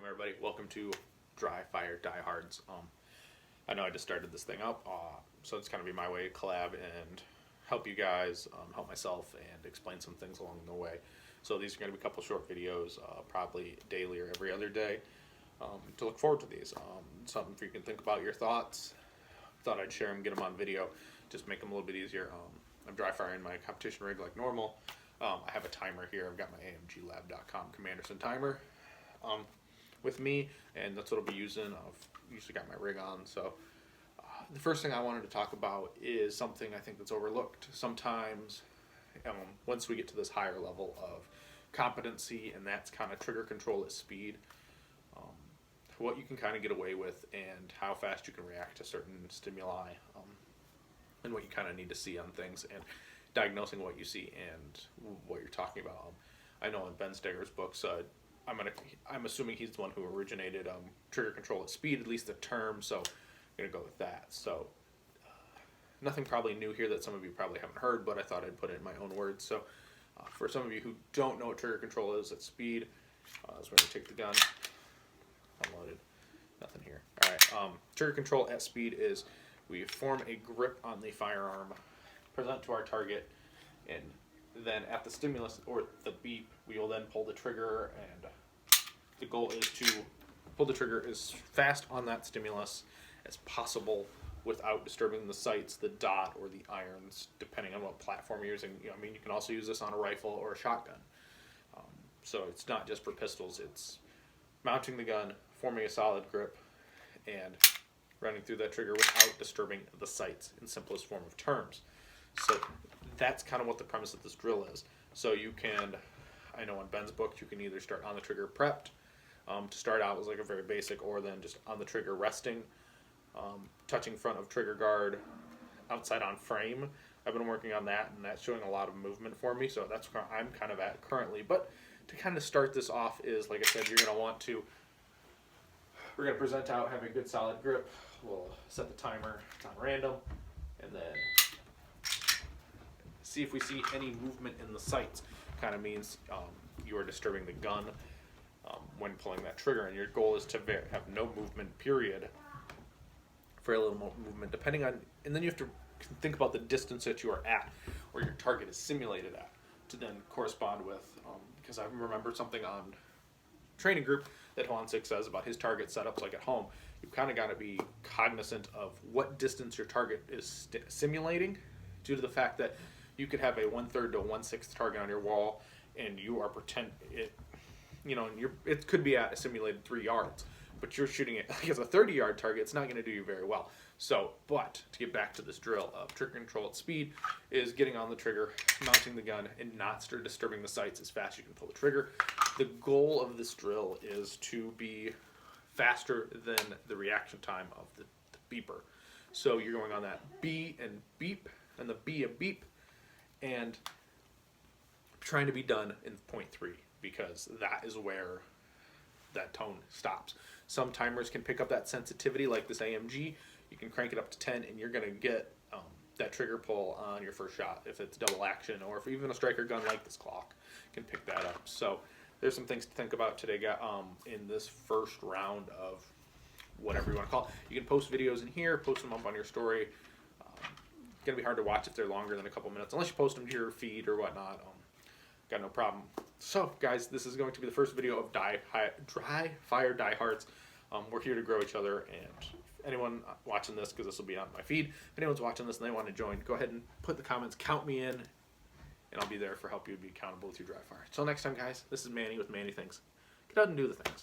Welcome everybody. Welcome to Dryfire Diehards. I know I just started this thing up, so it's kind of be my way to collab and help you guys, help myself, and explain some things along the way. So these are going to be a couple short videos, probably daily or every other day, to look forward to these. Something for you can think about your thoughts. Thought I'd share them, get them on video, just make them a little bit easier. I'm dry firing my competition rig like normal. I have a timer here. I've got my amglab.com Commanderson timer with me, and that's what I'll be using. I've usually got my rig on. So the first thing I wanted to talk about is something I think that's overlooked sometimes once we get to this higher level of competency, and that's kind of trigger control at speed. What you can kind of get away with and how fast you can react to certain stimuli, and what you kind of need to see on things, and diagnosing what you see and what you're talking about. I know in Ben Steger's books, I'm assuming he's the one who originated trigger control at speed, at least the term, so I'm going to go with that. So nothing probably new here that some of you probably haven't heard, but I thought I'd put it in my own words. So for some of you who don't know what trigger control is at speed, so we're going to take the gun, unloaded, nothing here. All right, trigger control at speed is we form a grip on the firearm, present to our target, and then at the stimulus or the beep, we will then pull the trigger, and the goal is to pull the trigger as fast on that stimulus as possible without disturbing the sights, the dot, or the irons, depending on what platform you're using. You can also use this on a rifle or a shotgun. So it's not just for pistols, it's mounting the gun, forming a solid grip, and running through that trigger without disturbing the sights in simplest form of terms. So that's kind of what the premise of this drill is. So you can, I know in Ben's book, you can either start on the trigger prepped, to start out as like a very basic, or then just on the trigger resting, touching front of trigger guard, outside on frame. I've been working on that, and that's showing a lot of movement for me, so that's where I'm kind of at currently. But to kind of start this off is, like I said, we're going to present out, have a good solid grip. We'll set the timer, it's on random, and then see if we see any movement in the sights. Kind of means you are disturbing the gun when pulling that trigger, and your goal is to have no movement, period. Very little movement, depending on, and then you have to think about the distance that you are at, or your target is simulated at, to then correspond with, because I remember something on training group that Sik says about his target setups like at home. You've kind of got to be cognizant of what distance your target is simulating, due to the fact that you could have a 1/3 to 1/6 target on your wall, and you are it could be at a simulated 3 yards, but you're shooting it like as a 30-yard target. It's not going to do you very well. So, but to get back to this drill of trigger control at speed is getting on the trigger, mounting the gun, and not disturbing the sights as fast as you can pull the trigger. The goal of this drill is to be faster than the reaction time of the beeper. So you're going on that B and beep, and the B and beep, and trying to be done in 0.3, because that is where that tone stops. Some timers can pick up that sensitivity, like this AMG. You can crank it up to 10, and you're going to get that trigger pull on your first shot if it's double action, or if even a striker gun like this clock can pick that up. So there's some things to think about today, in this first round of whatever you want to call it. You can post videos in here, post them up on your story. It's going to be hard to watch if they're longer than a couple minutes, unless you post them to your feed or whatnot. Got no problem. So, guys, this is going to be the first video of Dryfire Diehards. We're here to grow each other, and if anyone watching this, because this will be on my feed, if anyone's watching this and they want to join, go ahead and put the comments, count me in, and I'll be there for help you be accountable with your Dryfire. Until next time, guys, this is Manny with Manny Thinks. Get out and do the things.